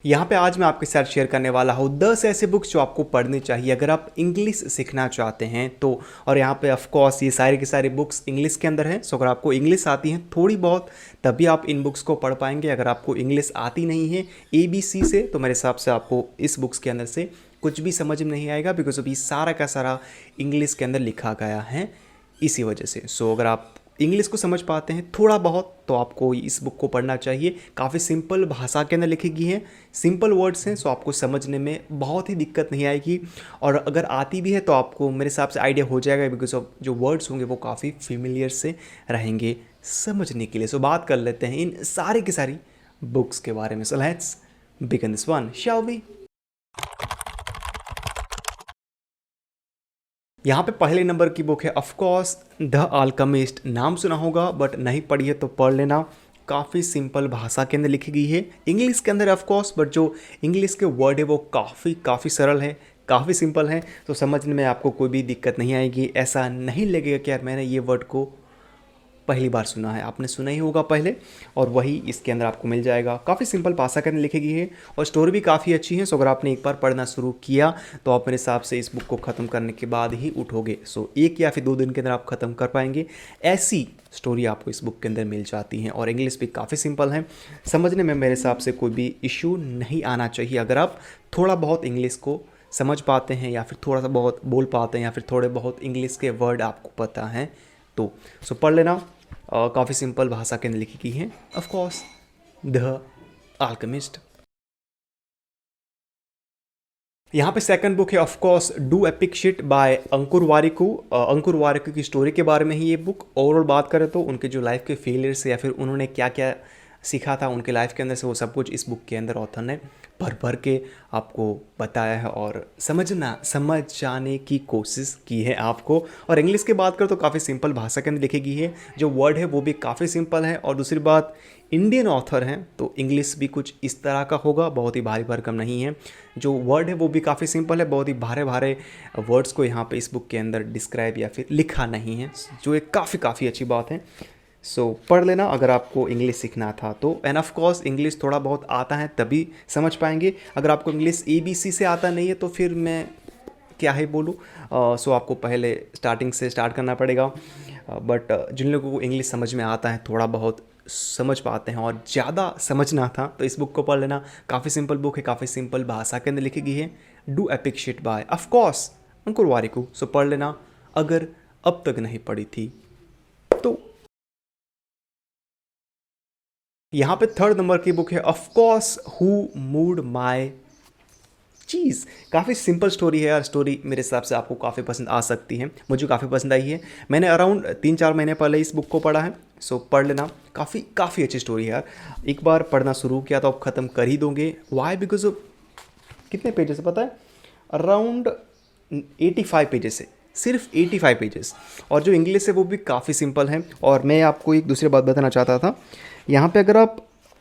यहाँ पे आज मैं आपके साथ शेयर करने वाला हूँ 10 ऐसे बुक्स जो आपको पढ़नी चाहिए अगर आप इंग्लिश सीखना चाहते हैं तो। और यहाँ पे ऑफ कोर्स ये सारी की सारी बुक्स इंग्लिश के अंदर हैं। सो अगर आपको इंग्लिश आती है थोड़ी बहुत तभी आप इन बुक्स को पढ़ पाएंगे। अगर आपको इंग्लिश आती नहीं है ABC से तो मेरे हिसाब से आपको इस बुक्स के अंदर से कुछ भी समझ में नहीं आएगा, बिकॉज अभी सारा का सारा इंग्लिश के अंदर लिखा गया है इसी वजह से। सो अगर आप इंग्लिश को समझ पाते हैं थोड़ा बहुत तो आपको इस बुक को पढ़ना चाहिए। काफ़ी सिंपल भाषा के अंदर लिखी गई है, सिंपल वर्ड्स हैं, सो आपको समझने में बहुत ही दिक्कत नहीं आएगी। और अगर आती भी है तो आपको मेरे हिसाब से आइडिया हो जाएगा, बिकॉज ऑफ जो वर्ड्स होंगे वो काफ़ी फेमिलियर से रहेंगे समझने के लिए। सो बात कर लेते हैं इन सारी की सारी बुक्स के बारे में। So let's begin this one, shall we. यहाँ पे पहले नंबर की बुक है ऑफ कोर्स द अल्केमिस्ट। नाम सुना होगा बट नहीं पढ़ी है तो पढ़ लेना। काफ़ी सिंपल भाषा के अंदर लिखी गई है, इंग्लिश के अंदर ऑफ कोर्स, बट जो इंग्लिश के वर्ड है वो काफ़ी सरल है, काफ़ी सिंपल है, तो समझने में आपको कोई भी दिक्कत नहीं आएगी। ऐसा नहीं लगेगा कि यार मैंने ये वर्ड को पहली बार सुना है, आपने सुना ही होगा पहले, और वही इसके अंदर आपको मिल जाएगा। काफ़ी सिंपल भाषा के अंदर लिखी गई है और स्टोरी भी काफ़ी अच्छी है। सो अगर आपने एक बार पढ़ना शुरू किया तो आप मेरे हिसाब से इस बुक को ख़त्म करने के बाद ही उठोगे। सो 1 या फिर 2 दिन के अंदर आप ख़त्म कर पाएंगे। ऐसी स्टोरी आपको इस बुक के अंदर मिल जाती हैं और इंग्लिश भी काफ़ी सिंपल है, समझने में मेरे हिसाब से कोई भी इशू नहीं आना चाहिए। अगर आप थोड़ा बहुत इंग्लिश को समझ पाते हैं या फिर थोड़ा सा बहुत बोल पाते हैं या फिर थोड़े बहुत इंग्लिश के वर्ड आपको पता हैं तो सो पढ़ लेना। काफ़ी सिंपल भाषा के अंदर लिखी गई है ऑफ कोर्स द अल्केमिस्ट। यहाँ पे सेकंड बुक है of course do epic shit by Ankur Warikoo. Ankur Warikoo की स्टोरी के बारे में ही ये बुक। ओवरऑल बात करें तो उनके जो लाइफ के फेलियर्स या फिर उन्होंने क्या क्या सीखा था उनके लाइफ के अंदर से, वो सब कुछ इस बुक के अंदर ऑथर ने भर भर के आपको बताया है और समझ जाने की कोशिश की है आपको। और इंग्लिश की बात करें तो काफ़ी सिंपल भाषा के अंदर लिखी गई है, जो वर्ड है वो भी काफ़ी सिंपल है। और दूसरी बात, इंडियन ऑथर हैं तो इंग्लिश भी कुछ इस तरह का होगा, बहुत ही भारी भरकम नहीं है। जो वर्ड है वो भी काफ़ी सिंपल है, बहुत ही भारे भारे वर्ड्स को यहाँ पे इस बुक के अंदर डिस्क्राइब या फिर लिखा नहीं है, जो एक काफ़ी अच्छी बात है। सो पढ़ लेना अगर आपको इंग्लिश सीखना था तो। एंड ऑफ कोर्स इंग्लिश थोड़ा बहुत आता है तभी समझ पाएंगे। अगर आपको इंग्लिश ABC से आता नहीं है तो फिर मैं क्या ही बोलूँ। सो आपको पहले स्टार्टिंग से स्टार्ट करना पड़ेगा। बट जिन लोगों को इंग्लिश समझ में आता है, थोड़ा बहुत समझ पाते हैं और ज़्यादा समझना था तो इस बुक को पढ़ लेना। काफ़ी सिंपल बुक है, काफ़ी सिंपल भाषा के अंदर लिखी गई है। Do epic shit by of course Ankur Warikoo. So पढ़ लेना अगर अब तक नहीं पढ़ी थी तो। यहाँ पे थर्ड नंबर की बुक है of course who moved my cheese. काफ़ी सिंपल स्टोरी है यार। स्टोरी मेरे हिसाब से आपको काफ़ी पसंद आ सकती है, मुझे काफ़ी पसंद आई है। मैंने अराउंड 3-4 महीने पहले इस बुक को पढ़ा है। सो पढ़ लेना, काफ़ी अच्छी स्टोरी है यार। एक बार पढ़ना शुरू किया तो आप ख़त्म कर ही दोगे। वाई? बिकॉज कितने पेजेस है पता है? अराउंड 85 पेजेस है, सिर्फ 85 पेजेस। और जो इंग्लिश है वो भी काफ़ी सिंपल है। और मैं आपको एक दूसरी बात बताना चाहता था, यहाँ पे अगर आप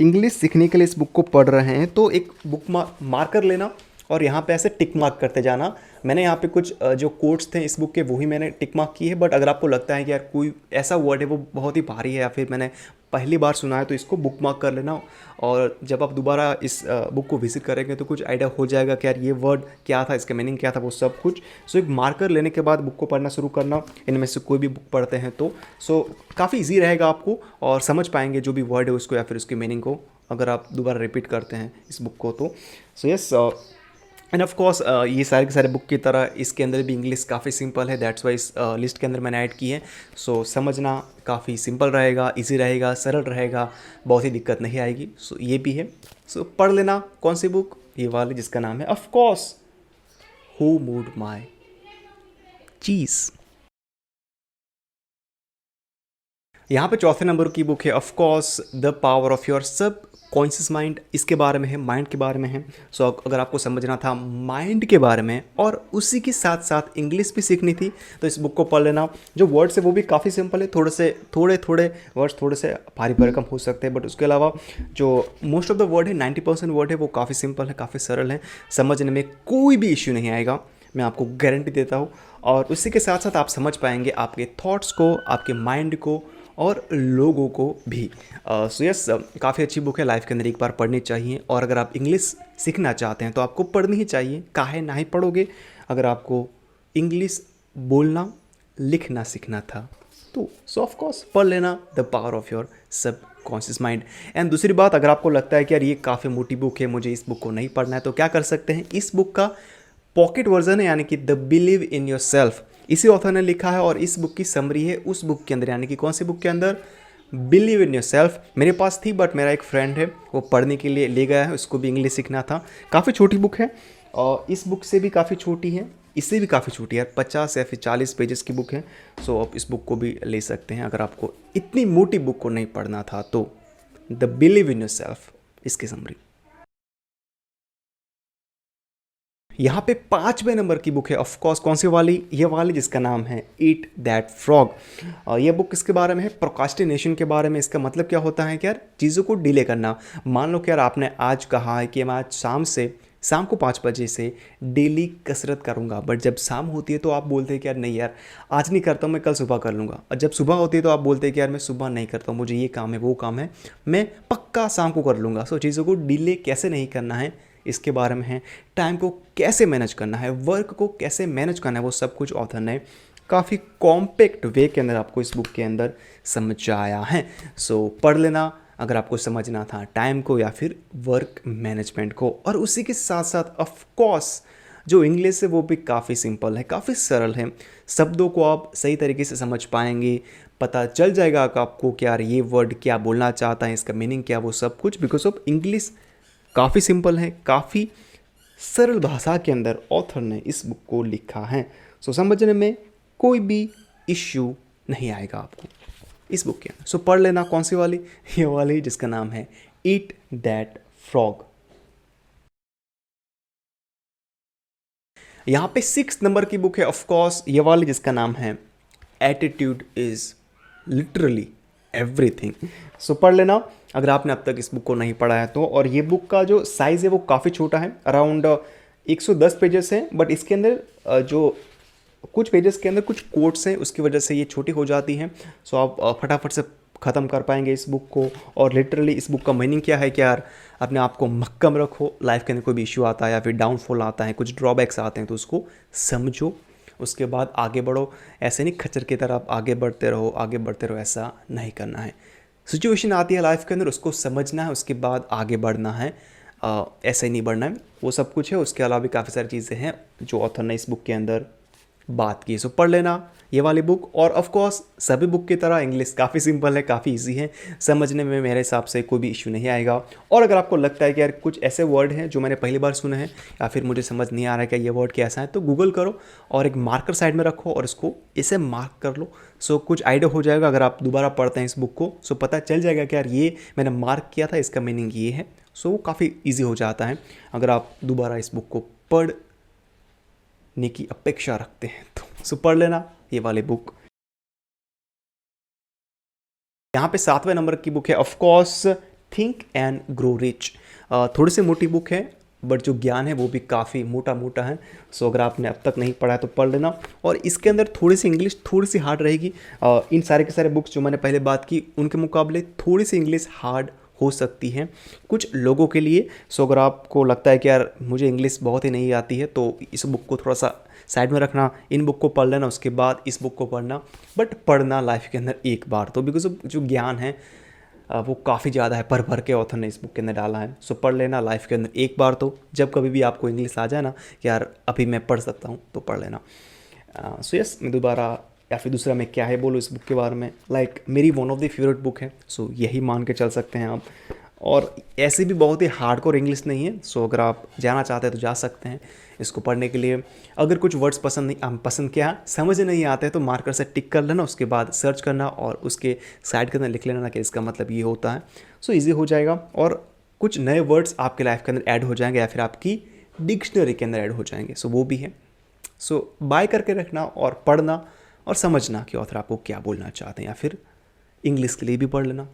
इंग्लिश सीखने के लिए इस बुक को पढ़ रहे हैं तो एक बुक मार्कर लेना और यहाँ पे ऐसे टिक मार्क करते जाना। मैंने यहाँ पे कुछ जो कोट्स थे इस बुक के वही मैंने टिक मार्क किए। बट अगर आपको लगता है कि यार कोई ऐसा वर्ड है वो बहुत ही भारी है या फिर मैंने पहली बार सुना है तो इसको बुक मार्क कर लेना। और जब आप दोबारा इस बुक को विजिट करेंगे तो कुछ आइडिया हो जाएगा कि यार ये वर्ड क्या था, इसका मीनिंग क्या था, वो सब कुछ। सो एक मार्कर लेने के बाद बुक को पढ़ना शुरू करना। इनमें से कोई भी बुक पढ़ते हैं तो सो काफ़ी ईजी रहेगा आपको और समझ पाएंगे जो भी वर्ड है उसको या फिर उसकी मीनिंग को, अगर आप दोबारा रिपीट करते हैं इस बुक को तो। So yes, end of course ये सारे के सारे बुक की तरह इसके अंदर भी इंग्लिश काफ़ी सिंपल है, दैट्स वाई इस लिस्ट के अंदर मैंने ऐड की है। सो समझना काफ़ी सिंपल रहेगा, इजी रहेगा, सरल रहेगा, बहुत ही दिक्कत नहीं आएगी। सो ये भी है। सो पढ़ लेना। कौन सी बुक? ये वाली जिसका नाम है of course who moved my cheese. यहाँ पे चौथे नंबर की बुक है of course the power of your subconscious mind. इसके बारे में है, माइंड के बारे में है। सो अगर आपको समझना था माइंड के बारे में और उसी के साथ साथ इंग्लिश भी सीखनी थी तो इस बुक को पढ़ लेना। जो वर्ड्स है वो भी काफ़ी सिंपल है, थोड़े वर्ड्स थोड़े से भारी भरकम हो सकते हैं, बट उसके अलावा जो मोस्ट ऑफ द वर्ड है 90% वर्ड है वो काफ़ी सिंपल है, काफ़ी सरल है, समझने में कोई भी इश्यू नहीं आएगा, मैं आपको गारंटी देता हूँ। और उसी के साथ साथ आप समझ पाएंगे आपके थॉट्स को, आपके माइंड को और लोगों को भी। सो यस, काफ़ी अच्छी बुक है, लाइफ के अंदर एक बार पढ़नी चाहिए। और अगर आप इंग्लिश सीखना चाहते हैं तो आपको पढ़नी ही चाहिए, काहे ना ही पढ़ोगे। अगर आपको इंग्लिश बोलना लिखना सीखना था तो सो ऑफ कोर्स पढ़ लेना the power of your subconscious mind. And दूसरी बात, अगर आपको लगता है कि यार ये काफ़ी मोटी बुक है, मुझे इस बुक को नहीं पढ़ना है, तो क्या कर सकते हैं, इस बुक का पॉकेट वर्जन है, यानी कि the believe in your self, इसी ऑथर ने लिखा है। और इस बुक की समरी है उस बुक के अंदर, यानी कि कौन सी बुक के अंदर, बिलीव इन योर सेल्फ। मेरे पास थी बट मेरा एक फ्रेंड है वो पढ़ने के लिए ले गया है, उसको भी इंग्लिश सीखना था। काफ़ी छोटी बुक है और इस बुक से भी काफ़ी छोटी है, इससे भी काफ़ी छोटी है, 50 या फिर 40 पेजेस की बुक है। सो आप इस बुक को भी ले सकते हैं अगर आपको इतनी मोटी बुक को नहीं पढ़ना था तो। The believe in your self, इसकी समरी। यहाँ पे 5वें नंबर की बुक है, ऑफ कोर्स कौन सी वाली, ये वाली जिसका नाम है ईट दैट फ्रॉग। ये बुक किसके बारे में है, प्रोकास्टिनेशन के बारे में। इसका मतलब क्या होता है कि यार चीज़ों को डिले करना। मान लो कि यार आपने आज कहा है कि मैं आज शाम को 5 बजे से डेली कसरत करूंगा, बट जब शाम होती है तो आप बोलते हैं कि यार नहीं यार आज नहीं करता हूँ, मैं कल सुबह कर लूँगा। और जब सुबह होती है तो आप बोलते हैं कि यार मैं सुबह नहीं करता हूँ, मुझे ये काम है वो काम है, मैं पक्का शाम को कर लूँगा। सो चीज़ों को डिले कैसे नहीं करना है इसके बारे में है। टाइम को कैसे मैनेज करना है, वर्क को कैसे मैनेज करना है, वो सब कुछ ऑथर ने काफ़ी कॉम्पैक्ट वे के अंदर आपको इस बुक के अंदर समझाया है। सो पढ़ लेना अगर आपको समझना था टाइम को या फिर वर्क मैनेजमेंट को। और उसी के साथ साथ ऑफ कोर्स जो इंग्लिश है वो भी काफ़ी सिंपल है, काफ़ी सरल है। शब्दों को आप सही तरीके से समझ पाएंगे, पता चल जाएगा कि आपको क्या ये वर्ड क्या बोलना चाहता है, इसका मीनिंग क्या, वो सब कुछ। बिकॉज ऑफ इंग्लिश काफ़ी सिंपल है, काफ़ी सरल भाषा के अंदर ऑथर ने इस बुक को लिखा है। सो समझने में कोई भी इश्यू नहीं आएगा आपको इस बुक के अंदर। सो पढ़ लेना कौन सी वाली, ये वाली जिसका नाम है ईट दैट फ्रॉग। यहाँ पे 6 नंबर की बुक है, ऑफ कोर्स ये वाली जिसका नाम है एटीट्यूड इज लिटरली एवरीथिंग। सो पढ़ लेना अगर आपने अब तक इस बुक को नहीं पढ़ा है तो। और ये बुक का जो साइज़ है वो काफ़ी छोटा है, अराउंड 110 पेजेस हैं। बट इसके अंदर जो कुछ पेजेस के अंदर कुछ कोट्स हैं, उसकी वजह से ये छोटी हो जाती हैं। सो आप फटाफट से ख़त्म कर पाएंगे इस बुक को। और लिटरली इस बुक का मीनिंग क्या है कि यार अपने आप को मक्कम रखो, लाइफ के अंदर कोई भी इशू आता है या फिर डाउनफॉल आता है, कुछ ड्रॉबैक्स आते हैं तो उसको समझो, उसके बाद आगे बढ़ो। ऐसे नहीं खच्चर की तरह आप आगे बढ़ते रहो, ऐसा नहीं करना है। सिचुएशन आती है लाइफ के अंदर, उसको समझना है, उसके बाद आगे बढ़ना है। ऐसे ही नहीं बढ़ना है, वो सब कुछ है। उसके अलावा भी काफ़ी सारी चीज़ें हैं जो ऑथर ने इस बुक के अंदर बात की। सो पढ़ लेना ये वाली बुक। और ऑफ कोर्स सभी बुक की तरह इंग्लिश काफ़ी सिंपल है, काफ़ी इजी है, समझने में मेरे हिसाब से कोई भी इशू नहीं आएगा। और अगर आपको लगता है कि यार कुछ ऐसे वर्ड हैं जो मैंने पहली बार सुने हैं या फिर मुझे समझ नहीं आ रहा है कि ये वर्ड कैसा है, तो गूगल करो और एक मार्कर साइड में रखो और इसको इसे मार्क कर लो। सो कुछ आइडिया हो जाएगा। अगर आप दोबारा पढ़ते हैं इस बुक को सो पता चल जाएगा कि यार ये मैंने मार्क किया था, इसका मीनिंग ये है। सो वो काफ़ी ईजी हो जाता है अगर आप दोबारा इस बुक को पढ़ने की अपेक्षा रखते हैं तो। सो पढ़ लेना ये वाली बुक। यहाँ पे 7वें नंबर की बुक है, of course think and grow rich. थोड़ी सी मोटी बुक है बट जो ज्ञान है वो भी काफ़ी मोटा मोटा है। सो अगर आपने अब तक नहीं पढ़ा है तो पढ़ लेना। और इसके अंदर थोड़ी सी इंग्लिश थोड़ी सी हार्ड रहेगी। इन सारे के सारे बुक्स जो मैंने पहले बात की उनके मुकाबले थोड़ी सी इंग्लिश हार्ड हो सकती है कुछ लोगों के लिए। सो अगर आपको लगता है कि यार मुझे इंग्लिश बहुत ही नहीं आती है तो इस बुक को थोड़ा सा साइड में रखना, इन बुक को पढ़ लेना, उसके बाद इस बुक को पढ़ना। बट पढ़ना लाइफ के अंदर एक बार तो, बिकॉज जो ज्ञान है वो काफ़ी ज़्यादा है, भर भर के ऑथर ने इस बुक के अंदर डाला है। सो पढ़ लेना लाइफ के अंदर एक बार तो, जब कभी भी आपको इंग्लिश आ जाए ना कि यार अभी मैं पढ़ सकता हूँ तो पढ़ लेना। सो यस, मैं दोबारा या फिर दूसरा मैं क्या है बोलूँ इस बुक के बारे में, लाइक मेरी one of the favourite book है। सो यही मान के चल सकते हैं आप। और ऐसे भी बहुत ही हार्डकोर इंग्लिश नहीं है। सो अगर आप जाना चाहते हैं तो जा सकते हैं इसको पढ़ने के लिए। अगर कुछ वर्ड्स पसंद क्या समझ नहीं आते हैं तो मार्कर से टिक कर लेना, उसके बाद सर्च करना और उसके साइड के अंदर लिख लेना कि इसका मतलब ये होता है। सो ईजी हो जाएगा और कुछ नए वर्ड्स आपके लाइफ के अंदर ऐड हो जाएंगे या फिर आपकी डिक्शनरी के अंदर ऐड हो जाएंगे। सो वो भी है। सो बाय करके रखना और पढ़ना और समझना कि ऑथर आपको क्या बोलना चाहते हैं, या फिर इंग्लिश के लिए भी पढ़ लेना।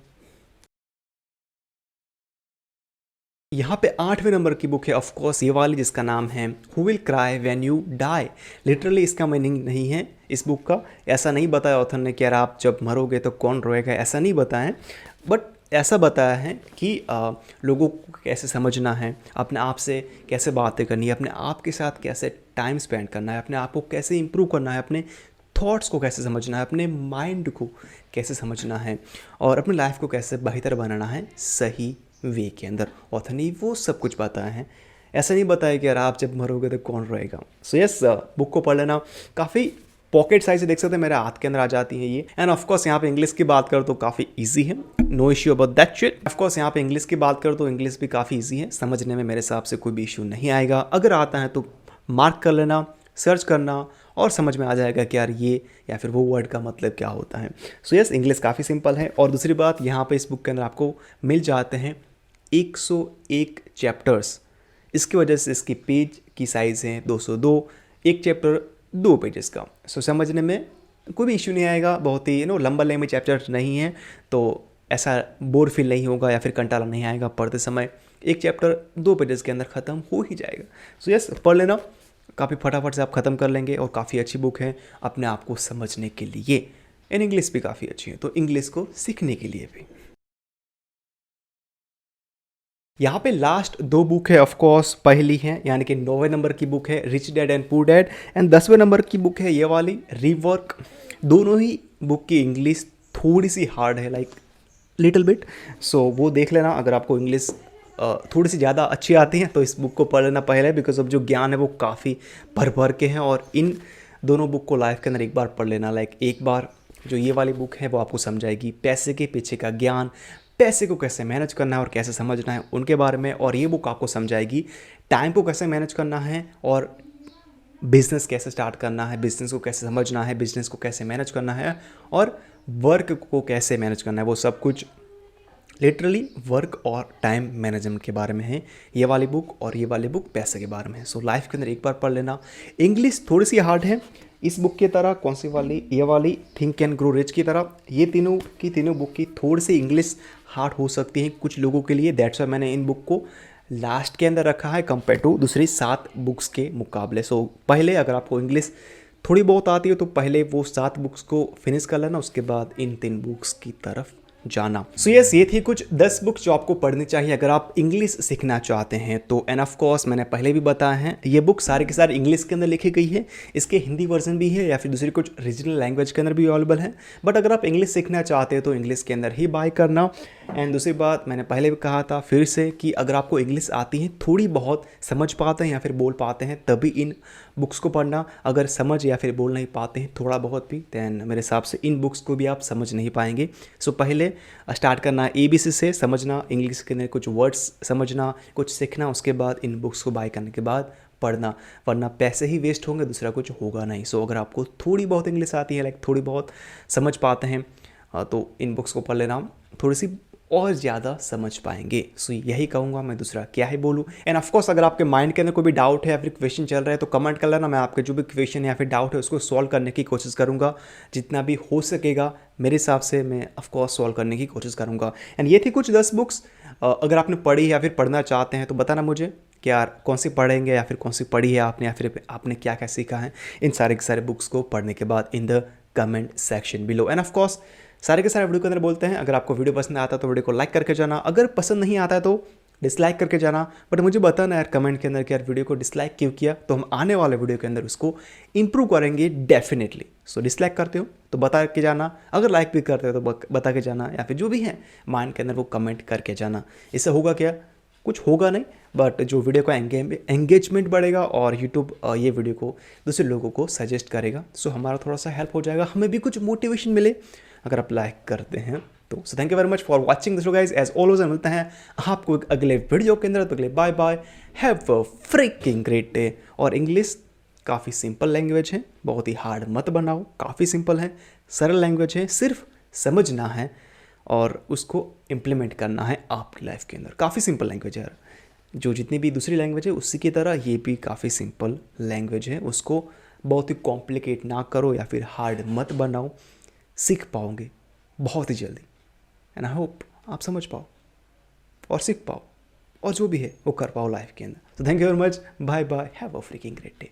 यहाँ पे 8वें नंबर की बुक है, ऑफ कोर्स ये वाली जिसका नाम है who will cry when you die. Literally इसका मीनिंग नहीं है इस बुक का। ऐसा नहीं बताया ऑथर ने कि यार आप जब मरोगे तो कौन रोएगा, ऐसा नहीं बताया है, बट ऐसा बताया है कि लोगों को कैसे समझना है, अपने आप से कैसे बातें करनी है, अपने आप के साथ कैसे टाइम स्पेंड करना है, अपने आप को कैसे इम्प्रूव करना है, अपने थॉट्स को कैसे समझना है, अपने माइंड को कैसे समझना है और अपनी लाइफ को कैसे बेहतर बनाना है सही वे के अंदर। ऑथर ने वो सब कुछ बताया है, ऐसा नहीं बताया कि यार आप जब मरोगे तो कौन रहेगा। सो यस, बुक को पढ़ लेना। काफ़ी पॉकेट साइज से देख सकते हैं, मेरे हाथ के अंदर आ जाती है ये। एंड ऑफकोर्स यहाँ पे इंग्लिश की बात करो तो काफ़ी ईजी है, no issue about that shit. Of course यहाँ पे इंग्लिश की बात करो तो इंग्लिश भी काफ़ी ईजी है, समझने में मेरे हिसाब से कोई भी इशू नहीं आएगा। अगर आता है तो मार्क कर लेना, सर्च करना और समझ में आ जाएगा कि यार ये या फिर वो वर्ड का मतलब क्या होता है। सो यस, इंग्लिश काफ़ी सिंपल है। और दूसरी बात, यहाँ पे इस बुक के अंदर आपको मिल जाते हैं 101 चैप्टर्स। इसकी वजह से इसकी पेज की साइज़ है 202, एक चैप्टर 2 पेजेस का। सो समझने में कोई भी इशू नहीं आएगा, बहुत ही लंबा लंबे चैप्टर नहीं है, तो ऐसा बोर फील नहीं होगा या फिर कंटाला नहीं आएगा पढ़ते समय। एक चैप्टर 2 पेजेस के अंदर ख़त्म हो ही जाएगा। सो यस, पढ़ लेना, काफ़ी फटाफट से आप ख़त्म कर लेंगे और काफ़ी अच्छी बुक है अपने आप को समझने के लिए। इन इंग्लिश भी काफ़ी अच्छी है, तो इंग्लिश को सीखने के लिए भी। यहाँ पे लास्ट 2 बुक है, ऑफ कोर्स पहली है यानी कि 9वें नंबर की बुक है rich dad and poor dad, and 10वें नंबर की बुक है ये वाली रीवर्क। दोनों ही बुक की इंग्लिश थोड़ी सी हार्ड है, लाइक लिटिल बिट। सो वो देख लेना, अगर आपको इंग्लिश थोड़ी सी ज़्यादा अच्छी आती है तो इस बुक को पढ़ लेना पहले, बिकॉज अब जो ज्ञान है वो काफ़ी भर भर के हैं। और इन दोनों बुक को लाइफ के अंदर एक बार पढ़ लेना, लाइक एक बार जो ये वाली बुक है वो आपको समझाएगी पैसे के पीछे का ज्ञान, पैसे को कैसे मैनेज करना है और कैसे समझना है उनके बारे में। और ये बुक आपको समझाएगी टाइम को कैसे मैनेज करना है और बिज़नेस कैसे स्टार्ट करना है, बिज़नेस को कैसे समझना है, बिज़नेस को कैसे मैनेज करना है और वर्क को कैसे मैनेज करना है। वो सब कुछ लिटरली वर्क और टाइम मैनेजमेंट के बारे में है ये वाली बुक, और ये वाली बुक पैसे के बारे में है। सो लाइफ के अंदर एक बार पढ़ लेना। इंग्लिश थोड़ी सी हार्ड है इस बुक की तरह, कौन सी वाली, ये वाली थिंक एंड ग्रो रिच की तरह। ये तीनों की तीनों बुक की थोड़ी सी इंग्लिश हार्ड हो सकती है कुछ लोगों के लिए, दैट्स वाई मैंने इन बुक को लास्ट के अंदर रखा है कंपेयर टू दूसरी 7 बुक्स के मुकाबले। सो पहले अगर आपको इंग्लिश थोड़ी बहुत आती है तो पहले वो 7 बुक्स को फिनिश कर लेना, उसके बाद इन 3 बुक्स की तरफ जाना। सो यस, ये थी कुछ 10 बुक्स जो आपको पढ़नी चाहिए अगर आप इंग्लिश सीखना चाहते हैं तो। एंड ऑफ कोर्स मैंने पहले भी बताया है, ये बुक सारे के सारे इंग्लिश के अंदर लिखी गई है। इसके हिंदी वर्जन भी है या फिर दूसरी कुछ रीजनल लैंग्वेज के अंदर भी अवेलेबल है, बट अगर आप इंग्लिश सीखना चाहते हैं तो इंग्लिश के अंदर ही बाय करना। एंड दूसरी बात मैंने पहले भी कहा था फिर से कि अगर आपको इंग्लिश आती है, थोड़ी बहुत समझ पाते हैं या फिर बोल पाते हैं, तभी इन बुक्स को पढ़ना। अगर समझ या फिर बोल नहीं पाते हैं थोड़ा बहुत भी, दैन मेरे हिसाब से इन बुक्स को भी आप समझ नहीं पाएंगे। सो पहले स्टार्ट करना ABC से, समझना इंग्लिश के अंदर कुछ वर्ड्स समझना, कुछ सीखना, उसके बाद इन बुक्स को बाय करने के बाद पढ़ना, वरना पैसे ही वेस्ट होंगे, दूसरा कुछ होगा नहीं। सो अगर आपको थोड़ी बहुत इंग्लिश आती है, लाइक थोड़ी बहुत समझ पाते हैं, तो इन बुक्स को पढ़ लेना, थोड़ी सी और ज़्यादा समझ पाएंगे। सो यही कहूँगा मैं, दूसरा क्या ही बोलूँ। एंड ऑफकोर्स अगर आपके माइंड के अंदर कोई भी डाउट है या फिर क्वेश्चन चल रहा है तो कमेंट कर लेना, मैं आपके जो भी क्वेश्चन या फिर डाउट है उसको सॉल्व करने की कोशिश करूँगा, जितना भी हो सकेगा मेरे हिसाब से मैं ऑफकोर्स सॉल्व करने की कोशिश करूँगा। एंड ये थी कुछ 10 बुक्स, अगर आपने पढ़ी या फिर पढ़ना चाहते हैं तो बताना मुझे कि यार कौन सी पढ़ेंगे या फिर कौन सी पढ़ी है आपने, या फिर आपने क्या क्या सीखा है इन सारे के सारे बुक्स को पढ़ने के बाद in the comment section below. And of course सारे के सारे वीडियो के अंदर बोलते हैं, अगर आपको वीडियो पसंद आता है तो वीडियो को लाइक करके जाना, अगर पसंद नहीं आता है तो डिसलाइक करके जाना, बट मुझे बताना यार कमेंट के अंदर कि यार वीडियो को डिसलाइक क्यों किया, तो हम आने वाले वीडियो के अंदर उसको इंप्रूव करेंगे डेफिनेटली। सो डिसलाइक करते हो तो बता के जाना, अगर लाइक भी करते हो तो बता के जाना, या फिर जो भी है माइंड के अंदर वो कमेंट करके जाना। इससे होगा क्या, कुछ होगा नहीं, बट जो वीडियो का एंगेजमेंट बढ़ेगा और यूट्यूब ये वीडियो को दूसरे लोगों को सजेस्ट करेगा। सो हमारा थोड़ा सा हेल्प हो जाएगा, हमें भी कुछ मोटिवेशन मिले अगर आप लाइक करते हैं तो। So thank you very much for watching this guys, as always मिलते हैं आपको एक अगले वीडियो के अंदर, तो अगले bye bye, have a freaking great day. और इंग्लिश काफ़ी सिंपल लैंग्वेज है, बहुत ही हार्ड मत बनाओ, काफ़ी सिंपल है, सरल लैंग्वेज है, सिर्फ समझना है और उसको इम्प्लीमेंट करना है आपकी लाइफ के अंदर। काफ़ी सिंपल लैंग्वेज है यार, जो जितनी भी दूसरी लैंग्वेज है उसी की तरह ये भी काफ़ी सिंपल लैंग्वेज है, उसको बहुत ही कॉम्प्लिकेट ना करो या फिर हार्ड मत बनाओ, सीख पाओगे बहुत ही जल्दी। एंड आई होप आप समझ पाओ और सीख पाओ और जो भी है वो कर पाओ लाइफ के अंदर। तो thank you very much, bye bye, have a freaking great day.